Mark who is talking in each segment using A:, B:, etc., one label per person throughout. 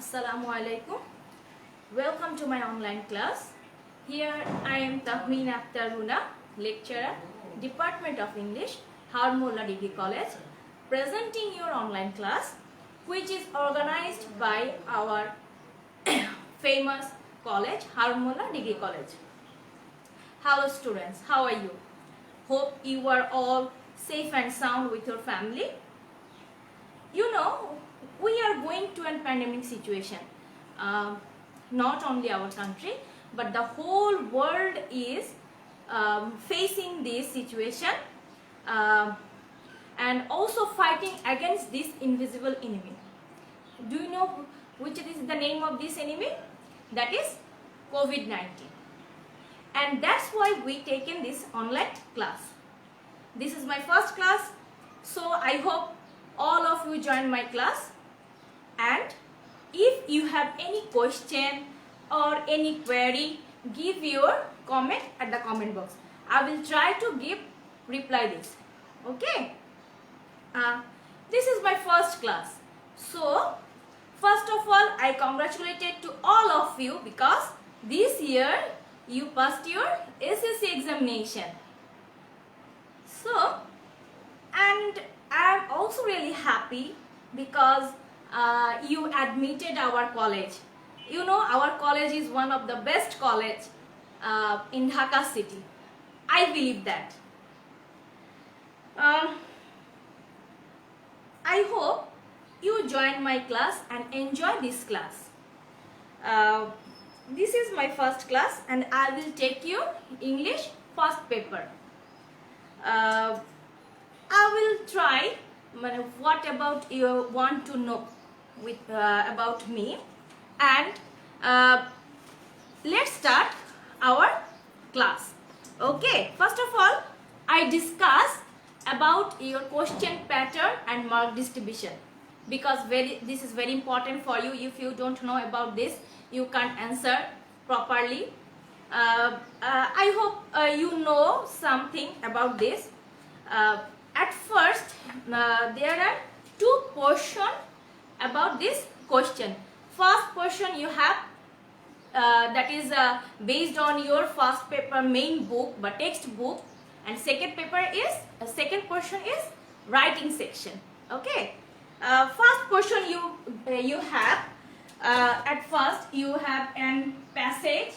A: Assalamu alaikum. Welcome to my online class. Here I am Tahmeen Akhtar Runa, lecturer, Department of English, Harmolla Degree College, presenting your online class, which is organized by our famous college, Harmolla Degree College. Hello students, how are you? Hope you are all safe and sound with your family. You know, we are going to a pandemic situation. Not only our country, but the whole world is facing this situation and also fighting against this invisible enemy. Do you know which is the name of this enemy? That is COVID-19. And that's why we taken this online class. This is my first class, so I hope all of you join my class. And if you have any question or any query, give your comment at the comment box. I will try to reply this. Okay. This is my first class. So first of all, I congratulate to all of you because this year you passed your SSC examination. So, and I am also really happy because you admitted our college. You know, our college is one of the best college in Dhaka city. I believe that. I hope you join my class and enjoy this class. This is my first class and I will take you English first paper. I will try what about you want to know with about me, and let's start our class. Okay, first of all I discuss about your question pattern and mark distribution because this is very important for you. If you don't know about this, you can't answer properly. I hope you know something about this. At first, there are two portions about this question. First portion you have that is based on your first paper main book but textbook, and second portion is writing section. Okay. First portion you have at first you have an passage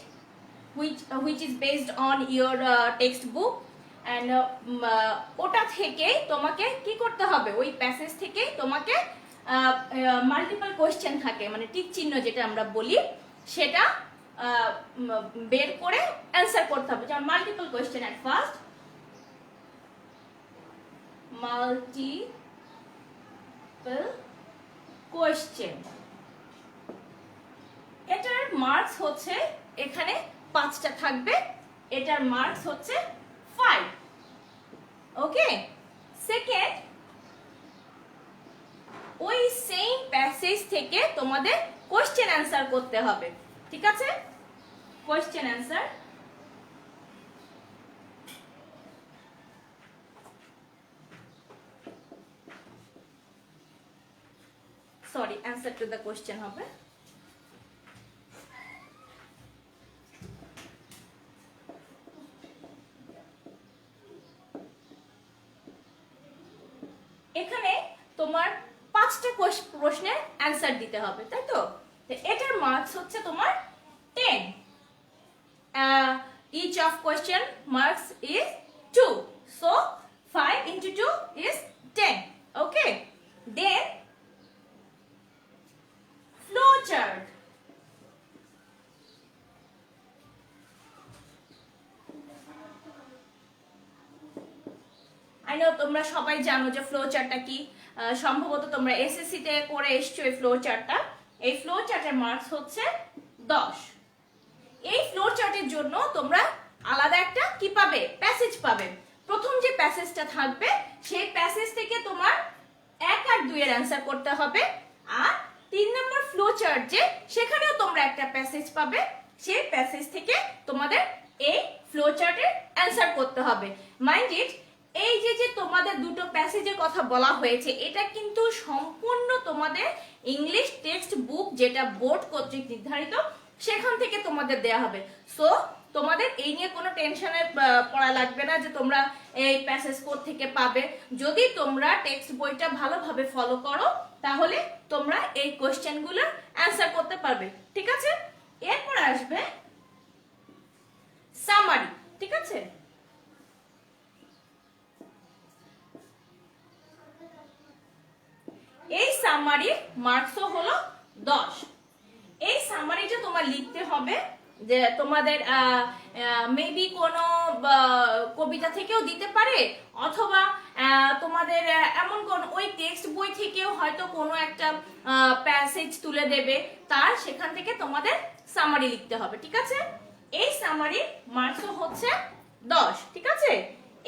A: which is based on your textbook. And ওটা থেকে তোমাকে কি করতে হবে, ওই passage থেকে তোমাকে multiple question থাকে, মানে টিক চিহ্ন যেটা আমরা বলি, সেটা বের করে অ্যানসার করতে হবে। যেমন multiple question, at first multiple question, এটার মার্কস হচ্ছে এখানে 5টা থাকবে, এটার মার্কস হচ্ছে 5. ওকে। সেকেন্ড, ওই সেম প্যাসেজ থেকে তোমাদের কোশ্চেন অ্যানসার করতে হবে। ঠিক আছে, question answer. Sorry, answer to the question হবে। এখানে তোমার 5টা প্রশ্নের অ্যানসার দিতে হবে, তাই তো? এটার মার্কস হচ্ছে তোমার 10. Each of question marks is 2, so 5 into 2 is 10. Okay, then flow chart. I know তোমরা সবাই জানো যে ফ্লো চার্টটা কি, সম্ভবত তোমরা এসএসসি তে করে এসছো এই ফ্লো চার্টটা। এই ফ্লো চার্টের মার্কস হচ্ছে 10। এই ফ্লো চার্টের জন্য তোমরা আলাদা একটা কি পাবে, প্যাসেজ পাবে। প্রথম যে প্যাসেজটা থাকবে সেই প্যাসেজ থেকে তোমার 1 আর 2 এর অ্যানসার করতে হবে, আর 3 নম্বর ফ্লো চার্ট যে, সেখানেও তোমরা একটা প্যাসেজ পাবে, সেই প্যাসেজ থেকে তোমাদের এই ফ্লো চার্টের অ্যানসার করতে হবে। মাইন্ড ইট, এই যে যে তোমাদের দুটো প্যাসেজের কথা বলা হয়েছে, এটা কিন্তু সম্পূর্ণ তোমাদের ইংলিশ টেক্সট বুক, যেটা বোর্ড কর্তৃক নির্ধারিত, সেখান থেকে তোমাদের দেয়া হবে। সো তোমাদের এই নিয়ে কোনো টেনশনের পড়া লাগবে না যে তোমরা এই প্যাসেজ কোড থেকে পাবে। যদি তোমরা টেক্সট বইটা ভালোভাবে ফলো করো তাহলে তোমরা এই কোশ্চেনগুলো অ্যান্সার করতে পারবে, ঠিক আছে? এরপর আসবে সামারি, ঠিক আছে? এই সামারির মার্কসও হলো 10। এই সামারিটা তোমার লিখতে হবে, যে তোমাদের মেবি কোনো কবিতা থেকেও দিতে পারে, অথবা তোমাদের এমন কোন ওই টেক্সট বই থেকেও হয়তো কোনো একটা প্যাসেজ তুলে দেবে, তার সেখান থেকে তোমাদের সামারি লিখতে হবে, ঠিক আছে? এই সামারির মার্কসও হচ্ছে 10, ঠিক আছে?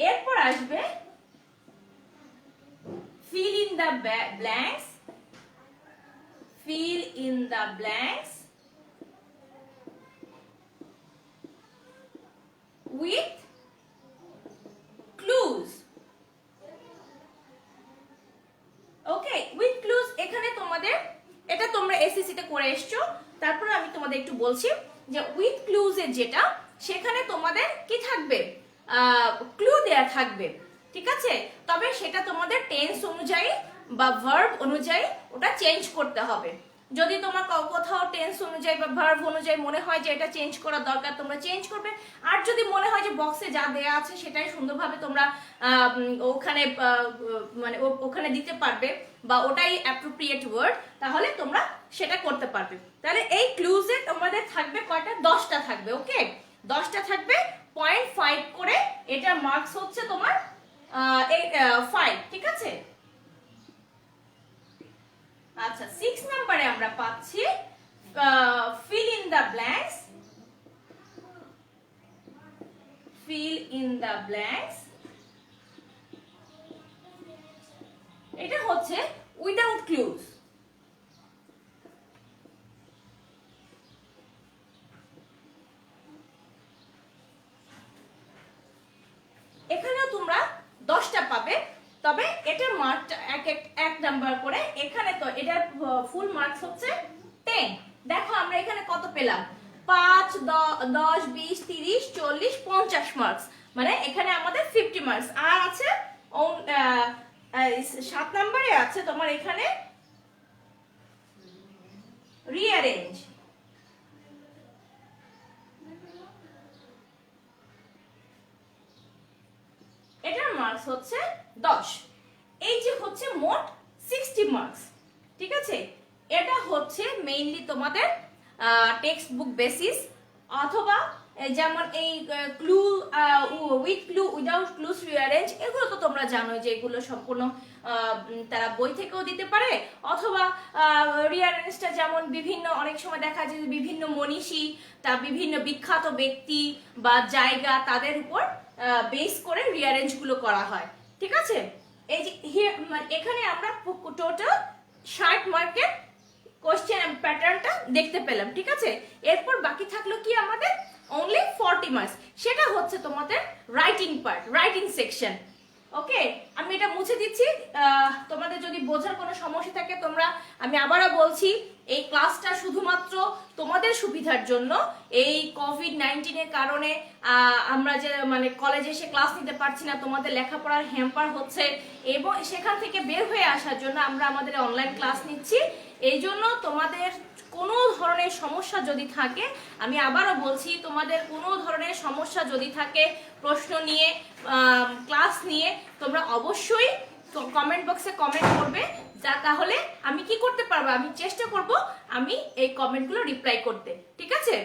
A: এরপর আসবে fill in the blanks, fill in the blanks with clues. Okay, with clues এখানে তোমাদের, এটা তোমরা এসএসসি তে করে এসছো, তারপর আমি তোমাদের একটু বলছি যে উইথ ক্লুজ এর যেটা, সেখানে তোমাদের কি থাকবে, ক্লু দেয়া থাকবে, ঠিক আছে? তবে সেটা তোমাদের টেন্স অনুযায়ী বা ভার্ব অনুযায়ী ওটা চেঞ্জ করতে হবে। যদি তোমার কোথাও টেন্স অনুযায়ী বা ভার্ব অনুযায়ী মনে হয় যে এটা চেঞ্জ করার দরকার, তোমরা চেঞ্জ করবে। আর যদি মনে হয় যে বক্সে যা দেয়া আছে সেটাই সুন্দরভাবে তোমরা ওখানে মানে ওখানে দিতে পারবে বা ওটাই অ্যাপ্রোপ্রিয়েট ওয়ার্ড, তাহলে তোমরা সেটা করতে পারবে। তাহলে এই ক্লুজে তোমাদের থাকবে কয়টা, 10টা থাকবে। ওকে, 10টা থাকবে, 0.5 করে, এটার মার্কস হচ্ছে তোমার 5, ঠিক আছে? আচ্ছা, 6 নম্বরে আমরা পাচ্ছি fill in the blanks, fill in the blanks, এটা হচ্ছে without clues। এখানেও তোমরা 10টা পাবে, তবে এটার মার্কটা এক নাম্বার করে। এখানে তো এটার ফুল মার্কস হচ্ছে 10। দেখো আমরা এখানে কত পেলাম, 5, 10, 20, 30, 40, 50 মার্কস, মানে এখানে আমাদের 50 মার্কস। আর আছে 7 নম্বরে আছে তোমার এখানে রিঅ্যারেঞ্জ, এটার মার্কস হচ্ছে 10। এই যে হচ্ছে মোট 60 মার্কস, ঠিক আছে? এটা হচ্ছে মেইনলি তোমাদের টেক্সট বুক বেসিস, অথবা যেমন এই clue with clue, without clues, rearrange, এগুলো তো তোমরা জানো যে এগুলো সম্পূর্ণ তারা বই থেকেও দিতে পারে, অথবা রিঅ্যারেঞ্জটা যেমন বিভিন্ন অনেক সময় দেখা যায় যে বিভিন্ন মনীষী, তা বিভিন্ন বিখ্যাত ব্যক্তি বা জায়গা, তাদের উপর বেস করে রিঅ্যারেঞ্জ গুলো করা হয়, ঠিক আছে? এই যে এখানে আমরা টোটাল 60 মার্কের কোশ্চেন প্যাটার্নটা দেখতে পেলাম, ঠিক আছে? এরপর বাকি থাকলো কি আমাদের only 40 মার্কস, সেটা হচ্ছে তোমাদের রাইটিং পার্ট, রাইটিং সেকশন। ওকে, আমি এটা মুছে দিচ্ছি। তোমাদের যদি বোঝার কোনো সমস্যা থাকে তোমরা, আমি আবারও বলছি, এই ক্লাসটা শুধুমাত্র তোমাদের সুবিধার জন্য। এই কোভিড-19 এর কারণে আমরা যে মানে কলেজে এসে ক্লাস নিতে পারছি না, তোমাদের লেখাপড়ার হ্যাম্পার হচ্ছে, এবং সেখান থেকে বের হয়ে আসার জন্য আমরা আমাদের অনলাইন ক্লাস নিচ্ছি। এই জন্য তোমাদের কোনো ধরনের সমস্যা যদি থাকে, আমি আবারও বলছি, তোমাদের কোনো ধরনের সমস্যা যদি থাকে প্রশ্ন নিয়ে, ক্লাস নিয়ে, তোমরা অবশ্যই কমেন্ট বক্সে কমেন্ট করবে, যা তাহলে আমি কি করতে পারবো, আমি চেষ্টা করব আমি এই কমেন্টগুলো রিপ্লাই করতে, ঠিক আছে?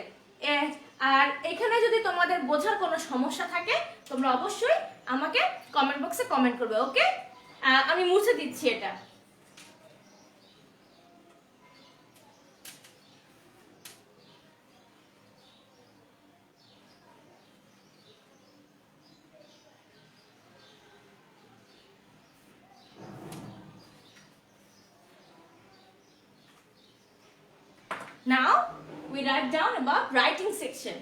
A: আর এখানে যদি তোমাদের বোঝার কোনো সমস্যা থাকে তোমরা অবশ্যই আমাকে কমেন্ট বক্সে কমেন্ট করবে। ওকে, আমি মুছে দিচ্ছি এটা। Now we write down about writing section.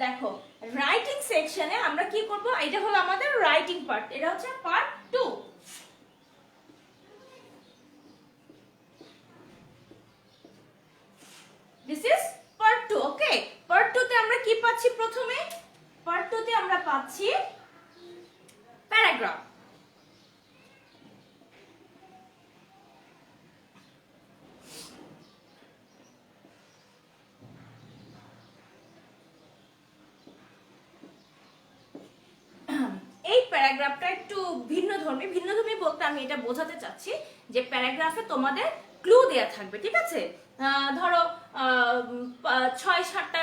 A: দেখো রাইটিং সেকশনে আমরা কি করব, এটা হলো আমাদের রাইটিং পার্ট, এটা হচ্ছে part 2। This is part 2। Okay, part 2 তে আমরা কি পাচ্ছি? প্রথমে পার্ট 2 তে আমরা পাচ্ছি প্যারাগ্রাফ। এই প্যারাগ্রাফটা একটু ভিন্নধর্মী। ভিন্নধর্মী বলতে আমি এটা বোঝাতে চাচ্ছি যে প্যারাগ্রাফে তোমাদের ক্লু দেয়া থাকবে, ঠিক আছে? ধরো 6-7টা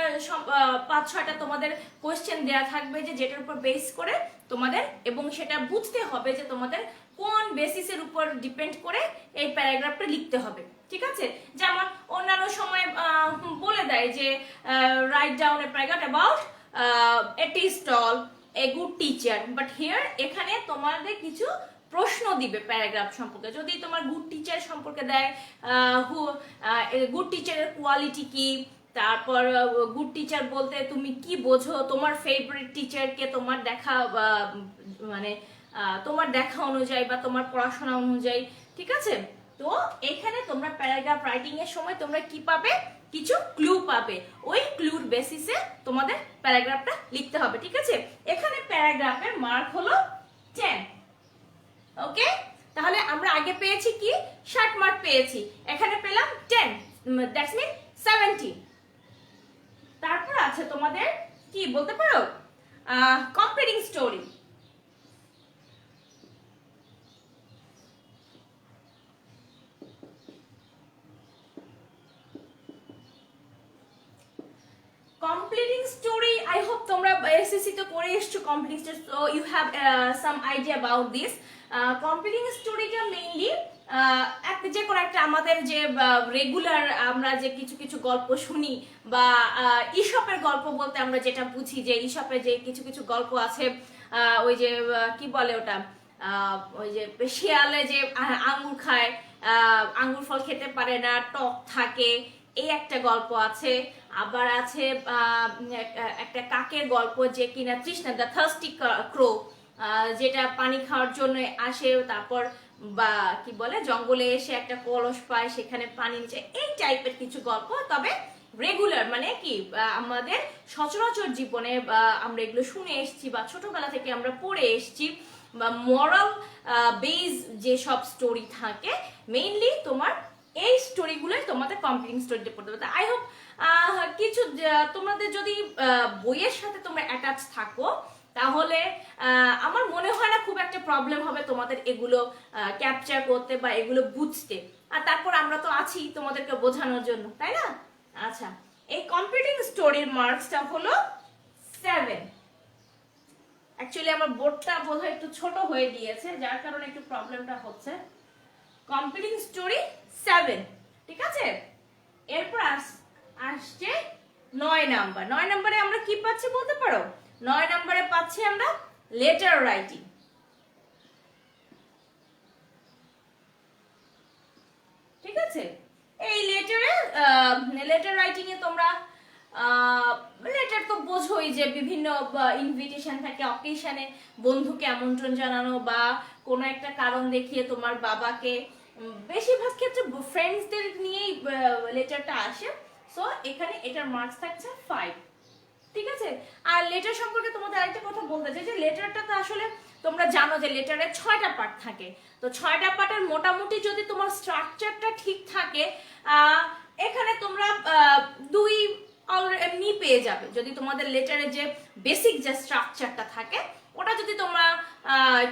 A: 5-6টা তোমাদের কোয়েশ্চেন দেয়া থাকবে, যে যেটার উপর বেস করে তোমাদের, এবং সেটা বুঝতে হবে যে তোমাদের কোন বেসিসের উপর ডিপেন্ড করে এই প্যারাগ্রাফটা লিখতে হবে, ঠিক আছে? যেমন অন্যান্য সময় বলে দেয় যে write down a paragraph about a tea stall, a good teacher, but here এখানে তোমাদের কিছু প্রশ্ন দিবে প্যারাগ্রাফ সম্পর্কে। যদি তোমার গুড টিচার সম্পর্কে দেয়, গুড টিচারের কোয়ালিটি কি, তারপর গুড টিচার বলতে তুমি কি বোঝো, তোমার ফেভারিট টিচারকে তোমার দেখা মানে তোমার দেখা অনুযায়ী বা তোমার পড়াশোনা অনুযায়ী, ঠিক আছে? তো এখানে তোমরা প্যারাগ্রাফ রাইটিং এর সময় তোমরা কি পাবে? কিছু ক্লু পাবে, ওই ক্লুর বেসিসে তোমাদের প্যারাগ্রাফটা লিখতে হবে, ঠিক আছে? এখানে প্যারাগ্রাফের মার্ক হলো 10। ওকে, তাহলে আমরা আগে পেয়েছি কি 60 মার্ক পেয়েছি, এখানে পেলাম 10, দ্যাটস মিন 70। তারপর আছে তোমাদের কি বলতে পারো, completing story. Completing story, I hope তোমরা এসএসসি তো পড়ে এসছো completing story, so you have some idea about this. Completing স্টোরিটা মেইনলি যে কোনো একটা আমাদের যে রেগুলার আমরা যে কিছু কিছু গল্প শুনি, বা ইসপের গল্প বলতে আমরা যেটা বুঝি যে ইসপের যে কিছু কিছু গল্প আছে, ওই যে কি বলে ওটা, ওই যে শিয়ালে যে আঙ্গুর খায়, আঙ্গুর ফল খেতে পারে না, টক থাকে, এই একটা গল্প আছে। আবার আছে একটা কাকের গল্প, যে কিনা তৃষ্ণা, দ্য থার্স্টি ক্রো, যেটা পানি খাওয়ার জন্য আসে, তারপর বা কি বলে জঙ্গলে এসে একটা কলস পায়, সেখানে পানি নিচে, এই টাইপের কিছু গল্প। তবে রেগুলার মানে কি আমাদের সচরাচর জীবনে আমরা এগুলো শুনে এসেছি বা ছোটবেলা থেকে আমরা পড়ে এসেছি, বা মরাল বেস যে সব স্টোরি থাকে, মেইনলি তোমার এই স্টোরিগুলোই তোমাদের কমপ্লিটিং স্টোরিতে পড়তে হবে। আই হোপ কিছু তোমাদের যদি বইয়ের সাথে তোমরা অ্যাটাচ থাকো, তাহলে আমার মনে হয় না খুব একটা প্রবলেম হবে তোমাদের এগুলো ক্যাপচার করতে বা এগুলো বুঝতে। আর তারপর আমরা তো আছি তোমাদেরকে বোঝানোর জন্য, তাই না? আচ্ছা, এই কমপ্লিটিং স্টোরির মার্কসটা হলো 7। অ্যাকচুয়ালি আমার বোর্ডটা বোধহয় একটু ছোট হয়ে গিয়েছে, যার কারণে একটু প্রবলেমটা হচ্ছে। কমপ্লিটিং স্টোরি 7, ঠিক আছে? এরপর আসছে 9 নাম্বার। 9 নম্বরে আমরা কি পাচ্ছি বলতে পারো? 9 নম্বরে পাচ্ছি আমরা লেটার রাইটিং, ঠিক আছে? এই লেটার রাইটিং এ তোমরা লেটার তো বোঝোই যে বিভিন্ন ইনভিটেশন থাকে, অকেশনে বন্ধুকে আমন্ত্রণ জানানো, বা কোনো একটা কারণ দেখিয়ে তোমার বাবাকে, বেশিরভাগ ক্ষেত্রে ফ্রেন্ডসদের নিয়েই লেটারটা আসে। সো এখানে এটার মার্কস থাকছে 5, ঠিক আছে? আর লেটার সম্পর্কে তোমাদের আরেকটা কথা বলতে চাই, যে লেটারটা তো আসলে তোমরা জানো যে লেটারে 6টা পার্ট থাকে। তো 6টা পার্টের মোটামুটি যদি তোমার স্ট্রাকচারটা ঠিক থাকে, এখানে তোমরা 2 এমনি পেয়ে যাবে। যদি তোমাদের লেটারে যে বেসিক যে স্ট্রাকচারটা থাকে, ওটা যদি তোমরা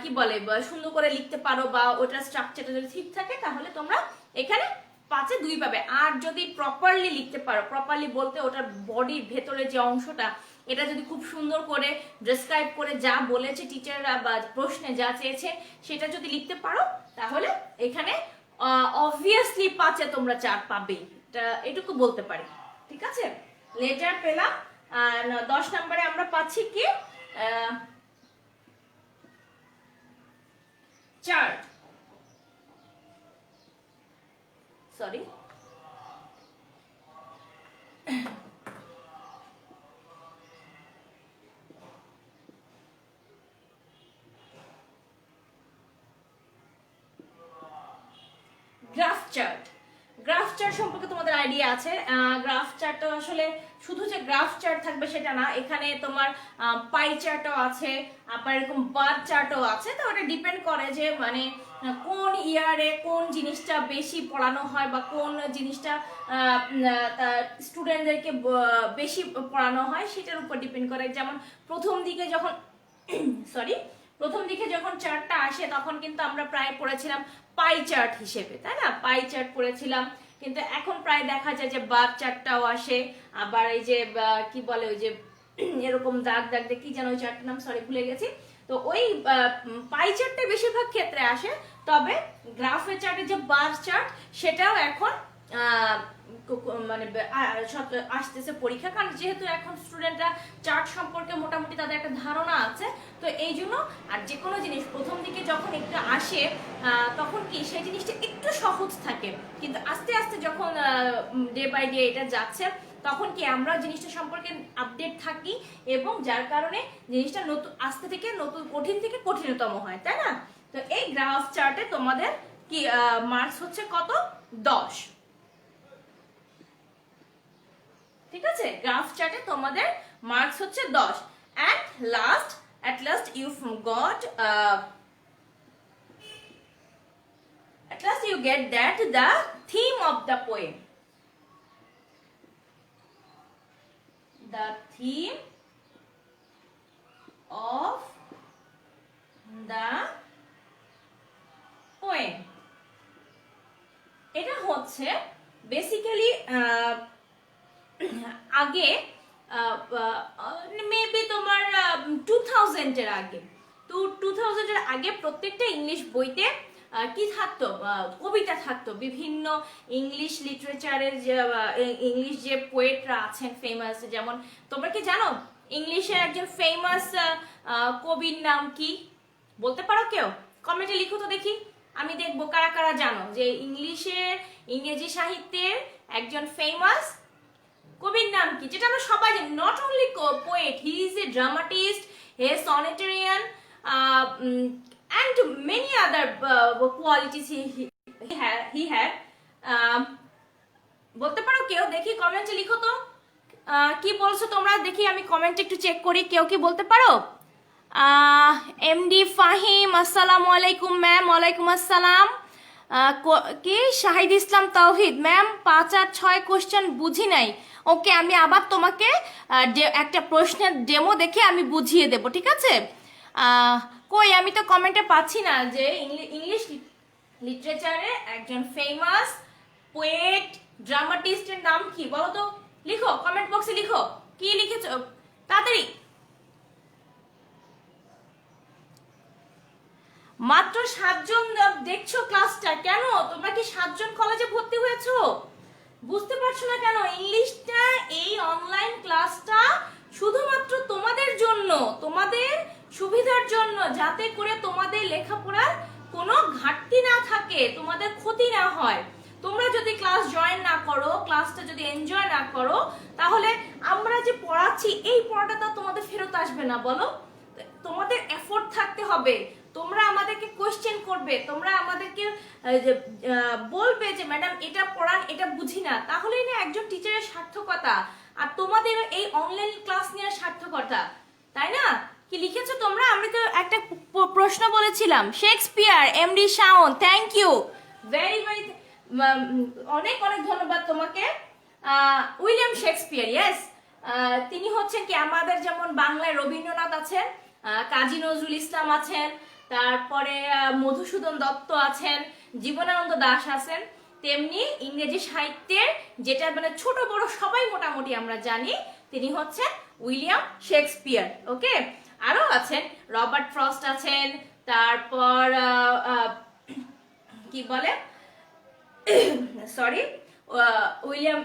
A: কি বলে সুন্দর করে লিখতে পারো, বা ওটার স্ট্রাকচারটা যদি ঠিক থাকে, তাহলে তোমরা এখানে 5-এ 2 পাবে। আর যদি প্রপারলি লিখতে পারো, প্রপারলি বলতে ওটার বডির ভেতরে যে অংশটা, এটা যদি খুব সুন্দর করে ডেসক্রাইব করে যা বলেছে টিচাররা বা প্রশ্নে যা চেয়েছে সেটা যদি লিখতে পারো, তাহলে এখানে অবভিয়াসলি 5-এ তোমরা 4 পাবেই, এটুকু বলতে পারি, ঠিক আছে? লেটার পেলাম। 10 নম্বরে আমরা পাচ্ছি কি chart, sorry, graph chart. Graph chart সম্পর্কে তোমাদের আইডিয়া আছে? গ্রাফ চার্ট তো আসলে শুধু যে গ্রাফ চার্ট থাকবে সেটা না, এখানে তোমার পাই চার্টও আছে, আবার এরকম বার চার্টও আছে। তো ওটা ডিপেন্ড করে যে মানে কোন ইয়ারে কোন জিনিসটা বেশি পড়ানো হয় বা কোন জিনিসটা স্টুডেন্টদেরকে বেশি পড়ানো হয় সেটার উপর ডিপেন্ড করে। যেমন প্রথম দিকে যখন প্রথম দিকে যখন চার্টটা আসে তখন কিন্তু আমরা প্রায় পড়েছিলাম পাই চার্ট হিসেবে, তাই না? পাই চার্ট পড়েছিলাম, কিন্তু এখন প্রায় দেখা যায় যে বার চার্টটাও আসে। আবার এই যে কি বলে ওই যে এরকম দাগ দাগ দিয়ে কি যেন ওই চার্টটার নাম, সরি ভুলে গেছি। তো ওই পাই চার্টটা বেশিরভাগ ক্ষেত্রে আসে, তবে গ্রাফের চার্টের যে বার চার্ট সেটাও এখন মানে আসতেছে পরীক্ষা, কারণ যেহেতু এখন স্টুডেন্টরা চার্ট সম্পর্কে মোটামুটি তাদের একটা ধারণা আছে। তো এই জন্য আর যে কোনো জিনিস প্রথম দিকে যখন একটু আসে তখন কি সেই জিনিসটা একটু সহজ থাকে, কিন্তু আস্তে আস্তে যখন ডে বাই ডে এটা যাচ্ছে তখন কি আমরা জিনিসটা সম্পর্কে আপডেট থাকি, এবং যার কারণে জিনিসটা নতুন আস্তে থেকে নতুন কঠিন থেকে কঠিনতম হয়, তাই না? তো এই গ্রাফ চার্টে তোমাদের কি মার্কস হচ্ছে কত? 10। ঠিক আছে, গ্রাফ চার্টে তোমাদের মার্কস হচ্ছে 10। at last you get that the theme of the poem, the theme of the poem, এটা হচ্ছে বেসিক্যালি আগে মেবি তোমার 2000 এর আগে, তো 2000 এর আগে প্রত্যেকটা ইংলিশ বইতে কি থাকতো? কবিতা থাকতো। বিভিন্ন ইংলিশ লিটারেচারের যে ইংলিশ যে পোয়েটরা আছেন ফেমাস, যেমন তোমরা কি জানো ইংলিশের একজন ফেমাস কবির নাম কি? বলতে পারো কেউ? কমেন্টে লিখো তো দেখি, আমি দেখবো কারা কারা জানো যে ইংরেজি সাহিত্যের একজন ফেমাস কবির নাম কি, যেটা আমরা সবাই জানি। Not only poet, he is a dramatist, he sonneterian and many other qualities he had. বলতে পারো কেউ? দেখি কমেন্টে লিখো তো কি বলছো তোমরা, দেখি আমি কমেন্টে একটু চেক করি। কেউ কি বলতে পারো? এমডি ফাহিম, আসসালামু আলাইকুম ম্যাম। ওয়ালাইকুম আসসালাম। কি শাহিদ ইসলাম তাওহিদ ম্যাম, 5 আর 6 কোশ্চেন বুঝি নাই। ওকে, আমি আবার তোমাকে একটা প্রশ্নের ডেমো দেখে আমি বুঝিয়ে দেব, ঠিক আছে? কই আমি তো কমেন্টে পাচ্ছি না যে ইংলিশ লিটারেচারে একজন ফেমাস পোয়েট ড্রামাটিস্টের নাম কি, বলো তো? লিখো কমেন্ট বক্সে, লিখো কি লিখেছো তাড়াতাড়ি। মাত্র 7 জন দেখছো ক্লাসটা, কেন? তোমরা কি 7 জন কলেজে ভর্তি হয়েছো? বুঝতে পারছো না কেন? ইংলিশটা এই অনলাইন ক্লাসটা শুধুমাত্র তোমাদের জন্য, তোমাদের সুবিধার জন্য, যাতে করে তোমাদের লেখাপড়ার কোনো ঘাটতি না থাকে, তোমাদের ক্ষতি না হয়। তোমরা যদি ক্লাস জয়েন না করো, ক্লাসটা যদি এনজয় না করো, তাহলে আমরা যে পড়াচ্ছি এই পড়াটা তো তোমাদের ফেরত আসবে না, বলো? তোমাদের এফোর্ট থাকতে হবে, তোমরা আমাদেরকে কোশ্চেন করবে, তোমরা আমাদেরকে বলবে যে ম্যাডাম এটা পড়ান, এটা বুঝি না, তাহলেই না একজন টিচারের সার্থকতা আর তোমাদের এই অনলাইন ক্লাস নেওয়ার সার্থকতা, তাই না? কি লিখেছো তোমরা? আমি তো একটা প্রশ্ন বলেছিলাম। Shakespeare, MD Shaon, thank you very very, অনেক অনেক ধন্যবাদ তোমাকে। উইলিয়াম শেক্সপিয়ার, ইয়েস, তিনি হচ্ছেন কি আমাদের যেমন বাংলায় রবীন্দ্রনাথ আছেন, কাজী নজরুল ইসলাম আছেন, তারপরে মধুসূদন দত্ত আছেন, জীবনানন্দ দাশ আছেন, তেমনি ইংরেজি সাহিত্যের যেটা মানে ছোট বড় সবাই মোটামুটি আমরা জানি, তিনি হচ্ছেন উইলিয়াম শেক্সপিয়ার। ওকে, আরো আছেন রবার্ট ফ্রস্ট আছেন, তারপর কি বলে সরি উইলিয়াম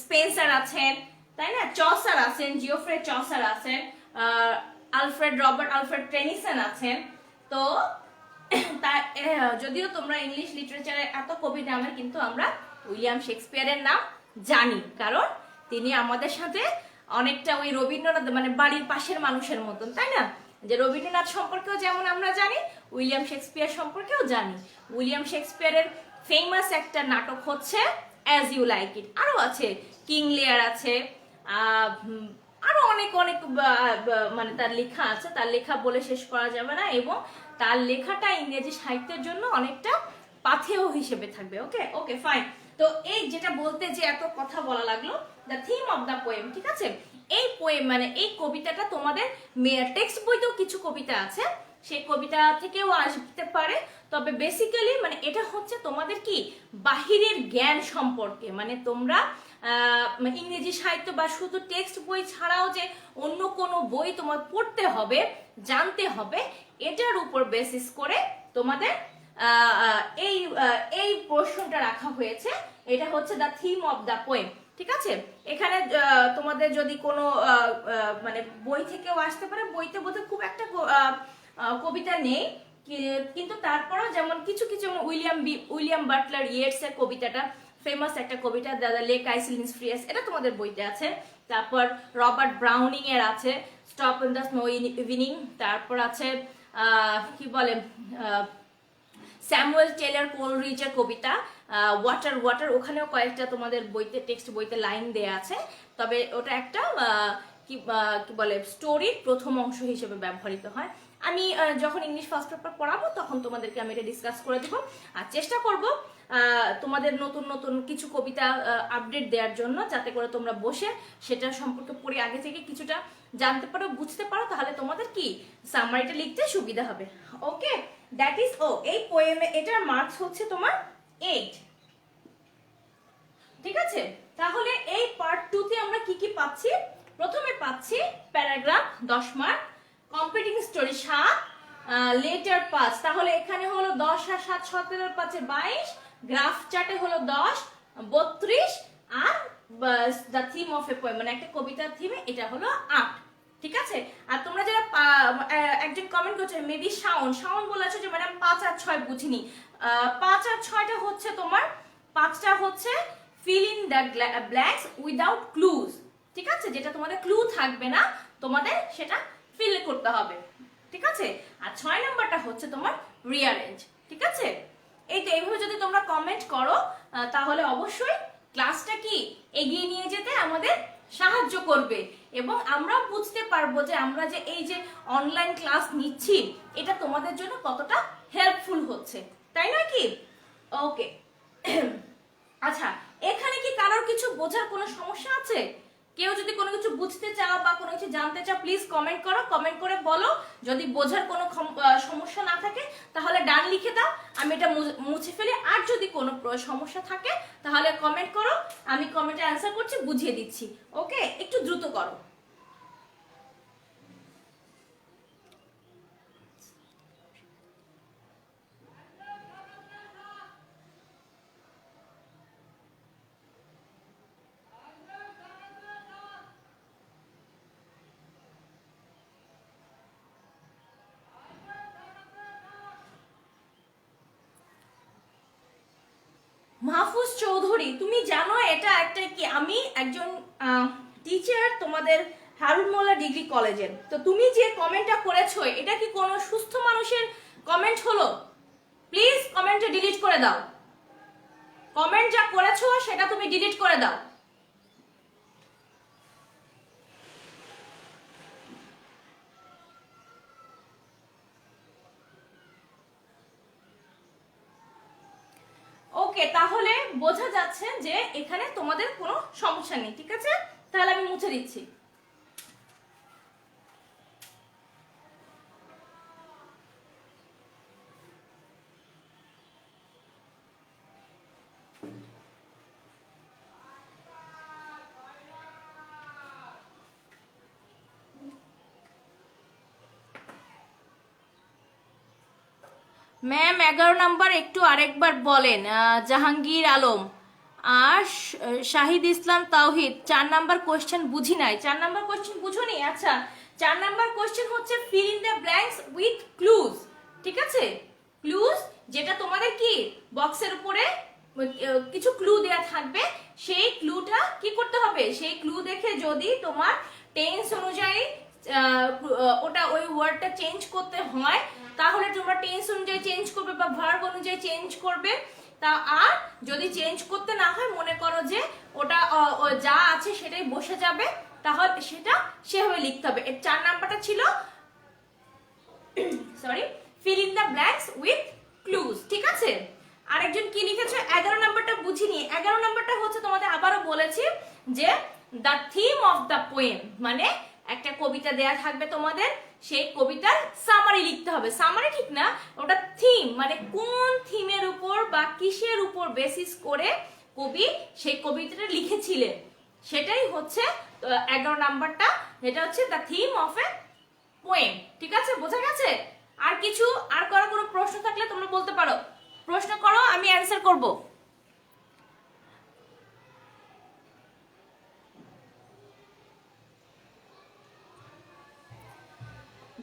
A: স্পেন্সার আছেন, তাই না? চসার আছেন, জিওফ্রে চসার আছেন, রবার্ট আলফ্রেড টেনিসন আছেন। তো যদিও তোমরা ইংলিশ লিটারেচারে এত কবি নামের, কিন্তু আমরা উইলিয়াম শেক্সপিয়ারের নাম জানি, কারণ তিনি আমাদের সাথে অনেকটা ওই রবীন্দ্রনাথ মানে বাড়ির পাশের মানুষের মতন, তাই না? যে রবীন্দ্রনাথ সম্পর্কেও যেমন আমরা জানি, উইলিয়াম শেক্সপিয়ার সম্পর্কেও জানি। উইলিয়াম শেক্সপিয়ারের ফেমাস একটা নাটক হচ্ছে অ্যাজ ইউ লাইক ইট। আরো আছে কিং লিয়ার আছে, আরো অনেক অনেক মানে তার লেখা আছে, তার লেখা বলে শেষ করা যাবে না, এবং তার লেখাটা ইংরেজি সাহিত্যের জন্য অনেকটা পাথেয় হিসেবে থাকবে। ওকে ওকে ফাইন। তো এই যেটা বলতে যে এত কথা বলা লাগলো, the theme of the poem, ঠিক আছে? এই পোয়েম মানে এই কবিতাটা তোমাদের টেক্সট বইতেও কিছু কবিতা আছে, সেই কবিতা থেকেও আসতে পারে, তবে বেসিক্যালি মানে এটা হচ্ছে তোমাদের কি বাহিরের জ্ঞান সম্পর্কে, মানে তোমরা ইংরেজি সাহিত্য বা শুধু টেক্সট বই ছাড়াও যে অন্য কোনো বই তোমার পড়তে হবে, জানতে হবে, এটার উপর বেসিস করে তোমাদের এই এই প্রশ্নটা রাখা হয়েছে। এটা হচ্ছে the theme of the poem, ঠিক আছে? এখানে তোমাদের যদি কোনো মানে বই থেকেও আসতে পারে, বইতে বোধহয় খুব একটা কবিতা নেই, কিন্তু তারপরও যেমন কিছু কিছু উইলিয়াম বাটলার ইয়েটস এর কবিতাটা ফেমাস একটা কবিতা, দ্য লেক আইসল্যান্ডস ফ্রিয়াস, এটা তোমাদের বইতে আছে। তারপর রবার্ট ব্রাউনিং এর আছে stop in the snow evening, তারপর আছে কি বলে স্যামুয়েল টেলর কোলরিজের কবিতা ওয়াটার ওয়াটার, ওখানেও কয়েকটা তোমাদের বইতে টেক্সট বইতে লাইন দেয়া আছে, তবে ওটা একটা কি বলে স্টোরির প্রথম অংশ হিসেবে ব্যবহৃত হয়। আমি যখন ইংলিশ ফার্স্ট পেপার পড়াবো তখন তোমাদেরকে আমি এটা ডিসকাস করে দিব, আর চেষ্টা করব তোমাদের নতুন নতুন কিছু কবিতা আপডেট দেওয়ার জন্য, যাতে করে তোমরা বসে সেটা সম্পর্কে পড়ে আগে থেকে কিছুটা জানতে পারো, বুঝতে পারো, তাহলে তোমাদের কি সামারিটা লিখতে সুবিধা হবে। ওকে, দ্যাট ইজ এই পোয়েমে এটার মার্কস হচ্ছে তোমার 8, ঠিক আছে? তাহলে এই পার্ট 2 তে আমরা কি কি পাচ্ছি? প্রথমে পাচ্ছি paragraph 10 mark, competing story 7, letter 5, তাহলে এখানে হলো 10 আর 7 17 5 22, গ্রাফ চার্টে হলো 10 32, are the theme of a poem মানে একটা কবিতার থিমে এটা হলো 8, ঠিক আছে? আর তোমরা যারা একজন কমেন্ট করছো মেবি শাওন বলেছো যে ম্যাডাম 5 আর 6 বুঝিনি। 5 আর 6টা হচ্ছে তোমার, 5টা হচ্ছে fill in the blanks without clues, ঠিক আছে? যেটা তোমাদের ক্লু থাকবে না, তোমাদের সেটা ফিল করতে হবে, ঠিক আছে? আর 6 নাম্বারটা হচ্ছে তোমার রিঅ্যারেঞ্জ, ঠিক আছে? এই তো এইভাবে যদি তোমরা কমেন্ট করো তাহলে অবশ্যই ক্লাসটা কি এগিয়ে নিয়ে যেতে আমাদের সাহায্য করবে, এবং আমরাও বুঝতে পারবো যে আমরা যে এই যে অনলাইন ক্লাস নিচ্ছি এটা তোমাদের জন্য কতটা হেল্পফুল হচ্ছে, তাই নয় কি? ওকে, আচ্ছা, এখানে কি কারোর কিছু বোঝার কোনো সমস্যা আছে? কেউ যদি কোনো কিছু বুঝতে চাও বা কোনো কিছু জানতে চাও প্লিজ কমেন্ট করো, কমেন্ট করে বলো। যদি বোঝার কোনো সমস্যা না থাকে তাহলে ডান লিখে দাও, আমি এটা মুছে ফেলি। আর যদি কোনো সমস্যা থাকে তাহলে কমেন্ট করো, আমি কমেন্টে অ্যান্সার করছি, বুঝিয়ে দিচ্ছি। ওকে, একটু দ্রুত করো। মাহফুজ চৌধুরী, তুমি জানো এটা একটা কি, আমি একজন টিচার তোমাদের হারুন মোল্লা ডিগ্রি কলেজের, তো তুমি যে কমেন্টটা করেছো এটা কি কোনো সুস্থ মানুষের কমেন্ট হলো? প্লিজ কমেন্টটা ডিলিট করে দাও, কমেন্ট যা করেছো সেটা তুমি ডিলিট করে দাও। ওকে, তাহলে বোঝা যাচ্ছে যে এখানে তোমাদের কোনো সমস্যা নেই, ঠিক আছে? তাহলে আমি মুছে দিচ্ছি। ম্যাম 11 নাম্বার একটু আরেকবার বলেন। জাহাঙ্গীর আলম আর শাহিদ ইসলাম তাওহিদ, 4 নাম্বার কোশ্চেন বুঝি নাই। 4 নাম্বার কোশ্চেন বুঝোনি? আচ্ছা, 4 নাম্বার কোশ্চেন হচ্ছে fill in the blanks with clues, ঠিক আছে? ক্লুজ যেটা তোমাদের কি বক্সের উপরে কিছু ক্লু দেয়া থাকবে, সেই ক্লুটা কি করতে হবে? সেই ক্লু দেখে যদি তোমার টেন্স অনুযায়ী ওটা ওই ওয়ার্ডটা চেঞ্জ করতে হয় তাহলে তোমরা টেন্স অনুযায়ী চেঞ্জ করবে বা ভার্ব অনুযায়ী চেঞ্জ করবে, তা আর যদি চেঞ্জ করতে না হয়, মনে করো যে ওটা যা আছে সেটাই বসে যাবে, তাহলে সেটা সেভাবে লিখতে হবে। এর 4 নাম্বারটা ছিল sorry, fill in the blanks with clues, ঠিক আছে। আরেকজন কি লিখেছে 11 নাম্বারটা বুঝিনি। 11 নাম্বারটা হচ্ছে তোমাদের আবারও বলেছি যে the theme of the poem, মানে একটা কবিতা দেয়া থাকবে তোমাদের, সেই কবিতার সামারি লিখতে হবে। সামারি ঠিক না, ওটা থিম, মানে কোন থিমের উপর বা কিসের উপর বেসিস করে কবি সেই কবিতাটা লিখেছিলেন, সেটাই হচ্ছে 11 নাম্বারটা, যেটা হচ্ছে the theme of a poem, ঠিক আছে, বোঝা গেছে। আর কিছু আর কোনো প্রশ্ন থাকলে তোমরা বলতে পারো, প্রশ্ন করো, আমি অ্যানসার করব।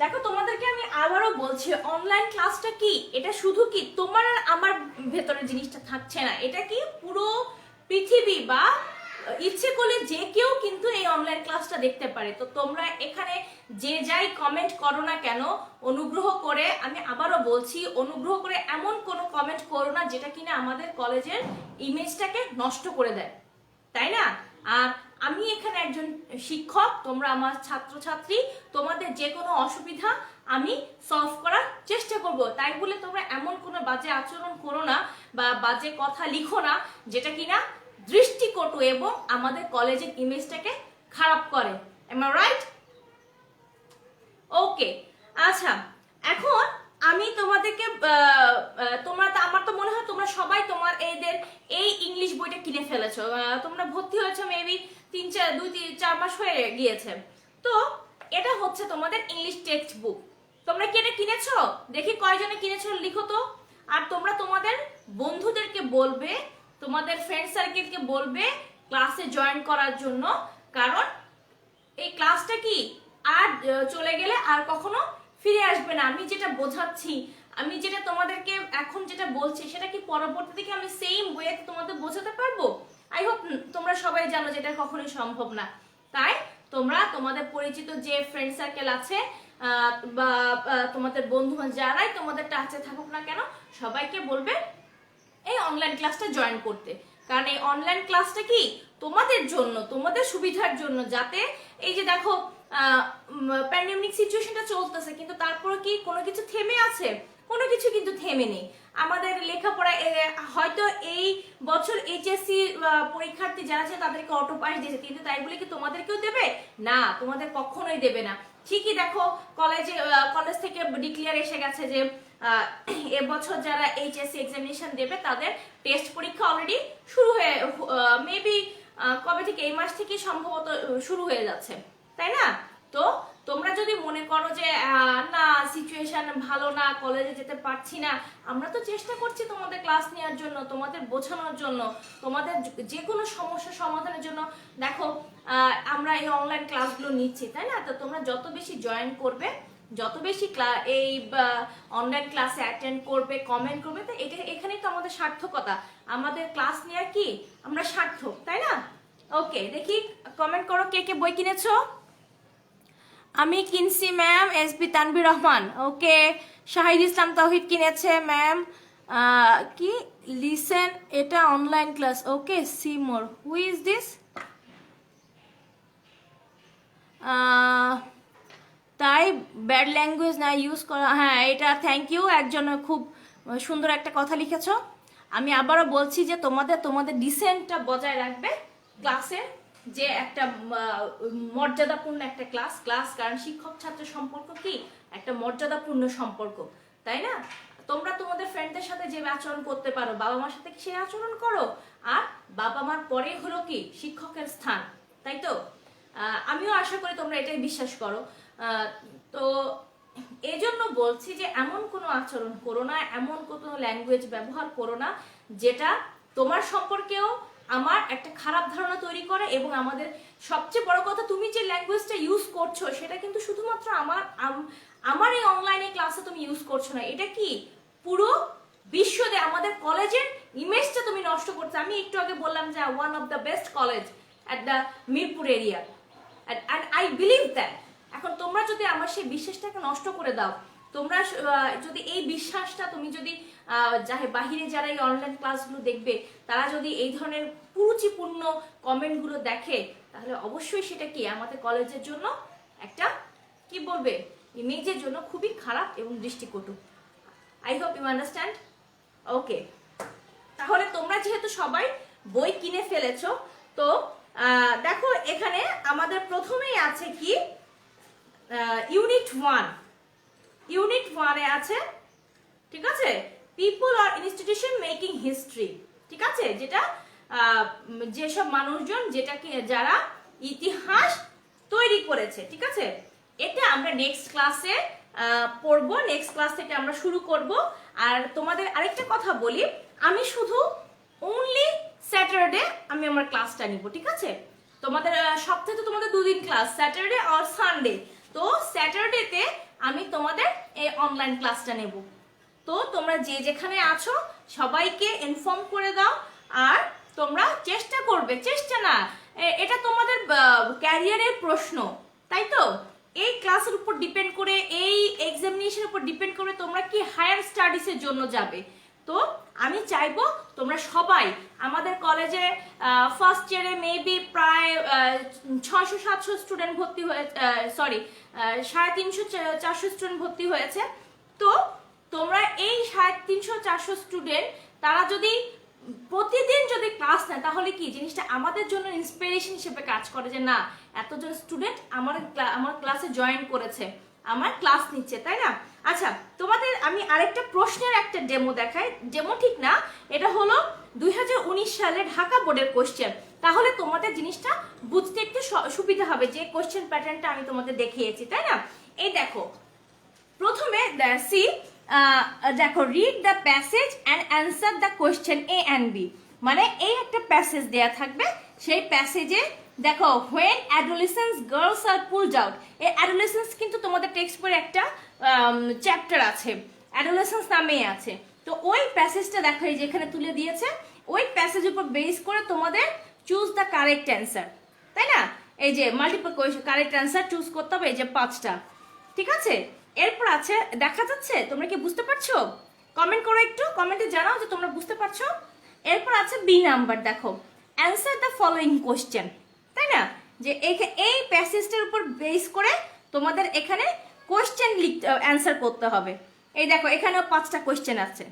A: দেখো তোমাদেরকে আমি আবারও বলছি, অনলাইন ক্লাসটা কি, এটা শুধু কি তোমার আর আমার ভেতরে জিনিসটা থাকছে না, এটা কি পুরো পৃথিবী বা ইচ্ছে করলে যে কেউ কিন্তু এই অনলাইন ক্লাসটা দেখতে পারে। তো তোমরা এখানে যে যাই কমেন্ট করো না কেন, অনুগ্রহ করে, আমি আবারও বলছি, অনুগ্রহ করে এমন কোনো কমেন্ট করো না যেটা কিনা আমাদের কলেজের ইমেজটাকে নষ্ট করে দেয়, তাই না। আর আমি এখানে একজন শিক্ষক, তোমরা আমার ছাত্রছাত্রী, তোমাদের যে কোনো অসুবিধা আমি সলভ করার চেষ্টা করব। তাই বলে তোমরা এমন কোনো বাজে আচরণ করো না বা বাজে কথা লিখো না যেটা কিনা দৃষ্টিকটু এবং আমাদের কলেজের ইমেজটাকে খারাপ করে। M I right? ওকে, আচ্ছা, এখন আমি তোমাদেরকে আমার তো মনে হয় তোমরা সবাই তোমার এই ইংলিশ বইটা কিনে ফেলেছো। তোমরা ভর্তি হয়েছো মেবি 2-4 মাস হয়ে গিয়েছে। তো এটা হচ্ছে তোমাদের ইংলিশ টেক্সট বুক। তোমরা কি এটা কিনেছো? দেখি কয়জনে কিনেছো, লিখো তো। আর তোমরা তোমাদের বন্ধুদেরকে বলবে, তোমাদের ফ্রেন্ড সার্কেলকে বলবে ক্লাসে জয়েন করার জন্য, কারণ এই ক্লাসটা কি আর চলে গেলে আর কখনো ফিরে আসবে না। আমি যেটা বোঝাচ্ছি, আমি যেটা তোমাদেরকে এখন যেটা বলছি, সেটা কি পরবর্তীতে কি আমি সেম ওয়েতে তোমাদের বোঝাতে পারবো? আই হোপ তোমরা সবাই জানো যে এটা কখনোই সম্ভব না। তাই তোমরা তোমাদের পরিচিত যে ফ্রেন্ড সার্কেল আছে বা তোমাদের বন্ধু যারাই তোমাদের টাচে থাকুক না কেন, সবাইকে বলবে এই অনলাইন ক্লাসটা জয়েন করতে। কারণ এই অনলাইন ক্লাসটা কি তোমাদের জন্য, তোমাদের সুবিধার জন্য, যাতে এই যে দেখো প্যান্ডেমিক সিচুয়েশনটা চলতেছে, কিন্তু তারপরে কি কোনো কিছু থেমে আছে? কোনো কিছু কিন্তু থেমে নেই। আমাদের লেখাপড়া হয়তো এই বছর এইচএসসি পরীক্ষার্থী যারা আছে তাদেরকে অটো পাস দিয়েছে, কিন্তু তাই বলে কি তোমাদেরকেও দেবে না? তোমাদের কখনোই দেবে না। ঠিকই দেখো কলেজ থেকে ডিক্লেয়ার এসে গেছে যে এবছর যারা এইচএসসি এক্সামিনেশন দেবে তাদের টেস্ট পরীক্ষা অলরেডি শুরু হয়ে মেবি কবে থেকে, এই মাস থেকে সম্ভবত শুরু হয়ে যাচ্ছে, তাই না? তো তোমরা যদি মনে করো যে না সিচুয়েশন ভালো না, কলেজে যেতে পারছি না, আমরা তো চেষ্টা করছি তোমাদের ক্লাস নেওয়ার জন্য, তোমাদের বোঝানোর জন্য, তোমাদের যে কোনো সমস্যা সমাধানের জন্য। দেখো আমরা এই অনলাইন ক্লাসগুলো নিচ্ছি, তাই না? তো তোমরা যত বেশি জয়েন করবে, যত বেশি এই অনলাইন ক্লাসে অ্যাটেন্ড করবে, কমেন্ট করবে, তো এখানেই তো আমাদের সার্থকতা। আমাদের ক্লাস নেওয়ার কি আমরা সার্থক, তাই না? ওকে, দেখি কমেন্ট করো কে কে বই কিনেছো। আমি কিনছি ম্যাম, এসবি তানভীর রহমান। ওকে, শাহিদ ইসলাম তৌহিদ কিনেছে ম্যাম। কি লিসেন, এটা online class. Okay, see more, who is this? তাই ব্যাড ল্যাঙ্গুয়েজ না ইউজ করা, হ্যাঁ এটা থ্যাংক ইউ, একজন খুব সুন্দর একটা কথা লিখেছ। আমি আবারও বলছি যে তোমাদের ডিসেন্টটা বজায় রাখবে ক্লাসে, যে একটা মর্যাদাপূর্ণ একটা ক্লাস, কারণ শিক্ষক ছাত্র সম্পর্ক কি একটা মর্যাদাপূর্ণ সম্পর্ক, তাই না? তোমরা তোমাদের ফ্রেন্ডদের সাথে যে আচরণ করতে পারো, বাবা মার সাথে কি সেই আচরণ করো। আর বাবা মার পরে হলো কি শিক্ষকের স্থান, তাই তো? আমিও আশা করি তোমরা এটাই বিশ্বাস করো। তো এই জন্য বলছি যে এমন কোনো আচরণ করো না, এমন কোনো ল্যাঙ্গুয়েজ ব্যবহার করো না যেটা তোমার সম্পর্কেও আমার একটা খারাপ ধারণা তৈরি করে। এবং আমাদের সবচেয়ে বড় কথা, তুমি যে ল্যাঙ্গুয়েজটা ইউজ করছো সেটা কিন্তু শুধুমাত্র আমার এই অনলাইনে ক্লাসে তুমি ইউজ করছো না, এটা কি পুরো বিশ্বতে আমাদের কলেজের ইমেজটা তুমি নষ্ট করছো। আমি একটু আগে বললাম যে one of the best college at the Mirpur area, and I believe that. এখন তোমরা যদি আমার সেই বিশ্বাসটাকে নষ্ট করে দাও, তোমরা যদি এই বিশ্বাসটা তুমি যদি বাহিরে যারা এই অনলাইন ক্লাসগুলো দেখবে তারা যদি এই ধরনের কুরুচিপূর্ণ কমেন্টগুলো দেখে, তাহলে অবশ্যই সেটা কি আমাদের কলেজের জন্য একটা কি বলবে ইমেজের জন্য খুবই খারাপ এবং দৃষ্টিকটু। I hope you understand. Okay, তাহলে তোমরা যেহেতু সবাই বই কিনে ফেলেছো, তো দেখো এখানে আমাদের প্রথমেই আছে কি ইউনিট 1 এ আছে, ঠিক আছে, পিপল আর ইনস্টিটিউশন মেকিং হিস্ট্রি, ঠিক আছে, যেটা যেসব মানুষজন যেটাকে যারা ইতিহাস তৈরি করেছে, ঠিক আছে। এটা আমরা নেক্সট ক্লাসে পড়বো, নেক্সট ক্লাস থেকে আমরা শুরু করব। আর তোমাদের আরেকটা কথা বলি, আমি শুধু অনলি স্যাটারডে আমি আমার ক্লাসটা নিব, ঠিক আছে। তোমাদের সপ্তাহে তো তোমাদের 2 দিন ক্লাস, স্যাটারডে আর সানডে। তো স্যাটারডেতে আমি তোমাদের এই অনলাইন ক্লাসটা নেব। তো তোমরা যে যেখানে আছো সবাইকে ইনফর্ম করে দাও। আর তোমরা চেষ্টা করবে, চেষ্টা না, এটা তোমাদের ক্যারিয়ারের প্রশ্ন, তাই তো। এই ক্লাসের উপর ডিপেন্ড করে, এই এক্সামিনেশনের উপর ডিপেন্ড করে তোমরা কি হায়ার স্টাডিজের জন্য যাবে। তো আমি চাইবো তোমরা সবাই আমাদের কলেজে ফার্স্ট ইয়ারে মেবি প্রায় 600-700 স্টুডেন্ট ভর্তি হয়ে, সরি 350-400 স্টুডেন্ট ভর্তি হয়েছে। তো তোমরা এই 350-400 স্টুডেন্ট তারা যদি প্রতিদিন যদি ক্লাস নেয়, তাহলে কি জিনিসটা আমাদের জন্য ইন্সপিরেশন হিসেবে কাজ করে যে না, এতজন স্টুডেন্ট আমার ক্লাসে জয়েন করেছে, আমার ক্লাস নিচ্ছে, তাই না। আচ্ছা, তোমাদের আমি আরেকটা প্রশ্নের একটা ডেমো দেখাই। ডেমো ঠিক না, এটা হলো 2019 সালে ঢাকা বোর্ডের কোশ্চেন। তাহলে তোমাদের জিনিসটা বুঝতে একটু সুবিধা হবে, যে কোশ্চেন প্যাটার্নটা আমি তোমাদের দেখিয়েছি, তাই না। এই দেখো, প্রথমে সি দেখো, read the passage and answer the question A and B. মানে এই একটা প্যাসেজ দেয়া থাকবে, সেই প্যাসেজে দেখো when adolescence girls are pulled out. এই অ্যাডোলেসেন্স কিন্তু তোমাদের টেক্সট বইয়ের একটা চ্যাপ্টার আছে, অ্যাডোলেসেন্স নামেই আছে। তো ওই প্যাসেজটা দেখো এই যেখানে তুলে দিয়েছে, ওই প্যাসেজের উপর বেস করে তোমাদের চুজ দ্য কারেক্ট অ্যান্সার, তাই না। এই যে মাল্টিপল কারেক্ট অ্যান্সার চুজ করতে হবে, এই যে 5টা, ঠিক আছে। এরপর আছে, দেখা যাচ্ছে তোমরা কি বুঝতে পারছো? কমেন্ট করো, একটু কমেন্টে জানাও যে তোমরা বুঝতে পারছো। এরপর আছে বি নাম্বার, দেখো অ্যান্সার দ্য ফলোইং কোশ্চেন, তাই না। যে এই প্যাসেজটার উপর বেস করে তোমাদের এখানে কোশ্চেন লিখতে, অ্যান্সার করতে হবে। এই দেখো এখানেও 5টা কোশ্চেন আছে,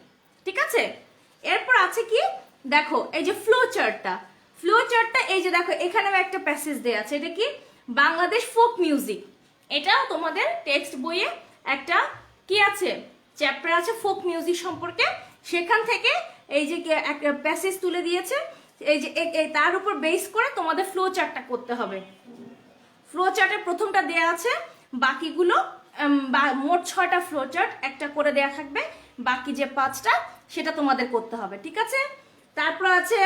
A: ঠিক আছে। এরপর আছে কি, দেখো এই যে ফ্লো চার্টটা, এই যে দেখো এখানেও একটা প্যাসেজ দেয়া আছে, এটা কি বাংলাদেশ ফোক মিউজিক। এটাও তোমাদের টেক্সট বইয়ে একটা কি আছে, চ্যাপ্টার আছে ফোক মিউজিক সম্পর্কে। সেখান থেকে এই যে একটা প্যাসেজ তুলে দিয়েছে, এই যে তার উপর বেস করে তোমাদের ফ্লো চার্টটা করতে হবে। ফ্লো চার্টের প্রথমটা দেয়া আছে, বাকিগুলো মোট 6টা ফ্লো চার্ট একটা করে দেয়া থাকবে, বাকি যে 5টা সেটা তোমাদের করতে হবে, ঠিক আছে। তারপর আছে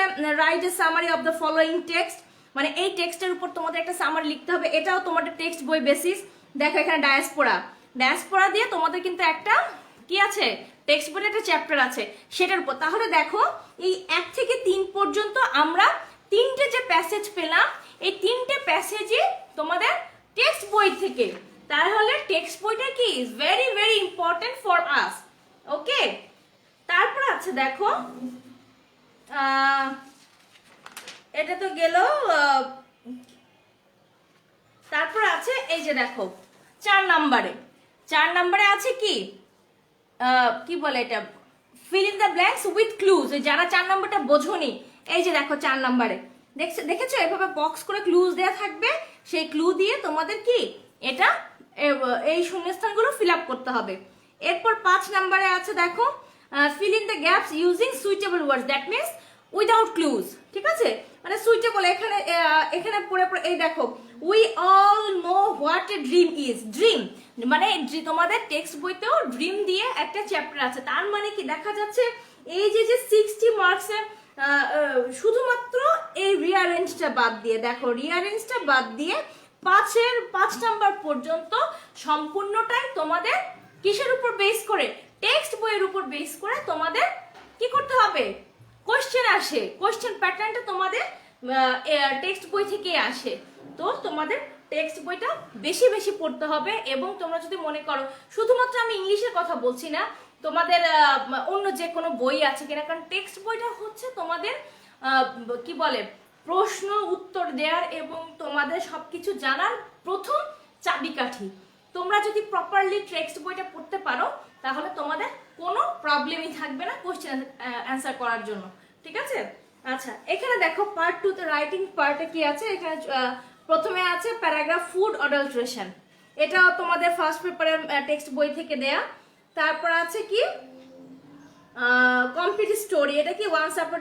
A: write a summary of the following text, মানে এই টেক্সটের উপর তোমাদের একটা সামারি লিখতে হবে। এটাও তোমাদের টেক্সট বই বেসিস। দেখো এখানে ডায়াসপোরা দিয়ে তোমাদের কিন্তু একটা কি আছে, টেক্সট বইয়ের একটা চ্যাপ্টার আছে সেটার উপর। তাহলে দেখো এই 1 থেকে 3 পর্যন্ত আমরা 3টে যে প্যাসেজ পেলাম, এই 3টে প্যাসেজই তোমাদের টেক্সট বই থেকে। তাহলে টেক্সট বইটা কি is very very important for us, okay. তারপর আছে দেখো, এটা তো গেল। তারপর আছে এই যে দেখো 4 নম্বরে আছে কি কি বলে এটা, fill in the blanks with clues. যারা 4 নম্বরটা বোঝোনি, এই যে দেখো 4 নম্বরে দেখেছো এভাবে বক্স করে ক্লুজ দেওয়া থাকবে, সেই ক্লু দিয়ে তোমাদের কি এটা এই শূন্যস্থানগুলো ফিল আপ করতে হবে। এরপর 5 নম্বরে আছে দেখো, fill in the gaps using suitable words, that means without clues, ঠিক আছে। মানে সুইটেবল এখানে পড়ে এই দেখো, we all know what a dream is. Dream মানে তোমাদের টেক্সট বইতেও ড্রিম দিয়ে একটা চ্যাপ্টার আছে। তার মানে কি দেখা যাচ্ছে এই যে 60 মার্কসের শুধুমাত্র এই রিয়ারেঞ্জটা বাদ দিয়ে, দেখো রিয়ারেঞ্জটা বাদ দিয়ে 5 নাম্বার পর্যন্ত সম্পূর্ণটাই তোমাদের কিসের উপর বেস করে, টেক্সট বইয়ের উপর বেস করে তোমাদের কি করতে হবে, কোশ্চেন আসে। কোশ্চেন প্যাটার্নটা তোমাদের টেক্সট বই থেকে আসে। তো তোমাদের টেক্সট বইটা বেশি বেশি পড়তে হবে। এবং তোমরা যদি মনে করো, শুধুমাত্র আমি ইংলিশের কথা বলছি না, তোমাদের অন্য যে কোনো বই আছে কিনা, কারণ টেক্সট বইটা হচ্ছে তোমাদের কি বলে প্রশ্ন উত্তর দেওয়ার এবং তোমাদের সবকিছু জানার প্রথম চাবিকাঠি। তোমরা যদি প্রপারলি টেক্সট বইটা পড়তে পারো তাহলে তোমাদের কোনো প্রবলেমই থাকবে না কোশ্চেন অ্যান্সার করার জন্য, ঠিক আছে? আচ্ছা, এখানে দেখো পার্ট 2 তে রাইটিং পার্টে কি আছে। এখানে প্রথমে আছে প্যারাগ্রাফ ফুড অডাল্ট্রেশন, এটাও তোমাদের ফার্স্ট পেপারে টেক্সট বই থেকে দেয়া। তারপর আছে কি কমপ্লিট স্টোরি, এটা কি once upon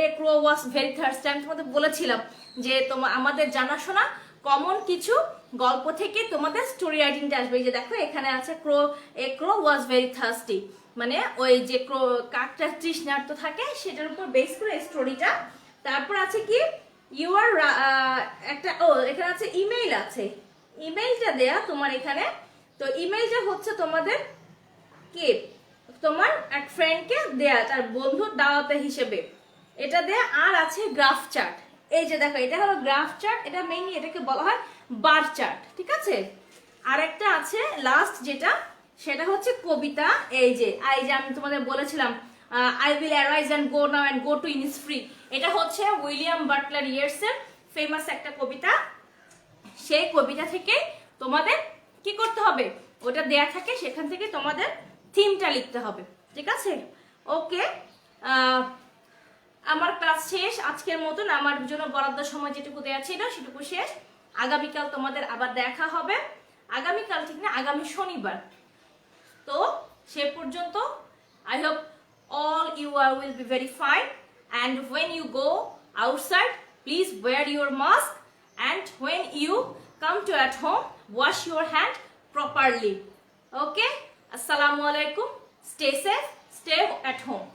A: A crow was very thirsty. আমি তোমাদের বলেছিলাম যে আমাদের জানাশোনা কমন কিছু গল্প থেকে তোমাদের স্টোরি রাইটিংটা আসবে। এই যে দেখো এখানে আছে এ ক্রো ওয়াজ ভেরি থার্স্টি, মানে ওই যে কাকটা তৃষ্ণার্ত থাকে সেটার উপর বেস করে স্টোরিটা। তারপর আছে কি ইউর একটা এখানে আছে ইমেইল আছে, ইমেইলটা দেয়া তোমার এখানে। তো ইমেইলটা হচ্ছে তোমাদের কি তোমার এক ফ্রেন্ডকে দেয়া, তার বন্ধুর দাওয়াতে হিসেবে এটা দেয়া। আর আছে গ্রাফ চার্ট, এই যে দেখো এটা হলো গ্রাফ চার্ট, এটা মেইনলি এটাকে বলা হয় বার চার্ট, ঠিক আছে? আর একটা আছে লাস্ট যেটা, সেটা হচ্ছে কবিতা। এই যে আমি তোমাদের বলেছিলাম I will arise and go now and go to Innisfree, এটা হচ্ছে উইলিয়াম বাটলার ইয়েটসের ফেমাস একটা কবিতা। সেই কবিতা থেকে তোমাদের কি করতে হবে, ওটা দেয়া থাকে, সেখান থেকে তোমাদের থিমটা লিখতে হবে, ঠিক আছে? ওকে, আমার ক্লাস শেষ আজকের মতন। আমার জন্য বরাদ্দ সময় যেটুকু দেওয়া ছিল সেটুকু শেষ। আগামীকাল তোমাদের আবার দেখা হবে, আগামীকাল ঠিক না, আগামী শনিবার। তো সে পর্যন্ত I hope all you will be very fine, and when you go outside please wear your mask, and when you come to at home wash your hand properly. Okay, assalamu alaikum, stay safe, stay at home.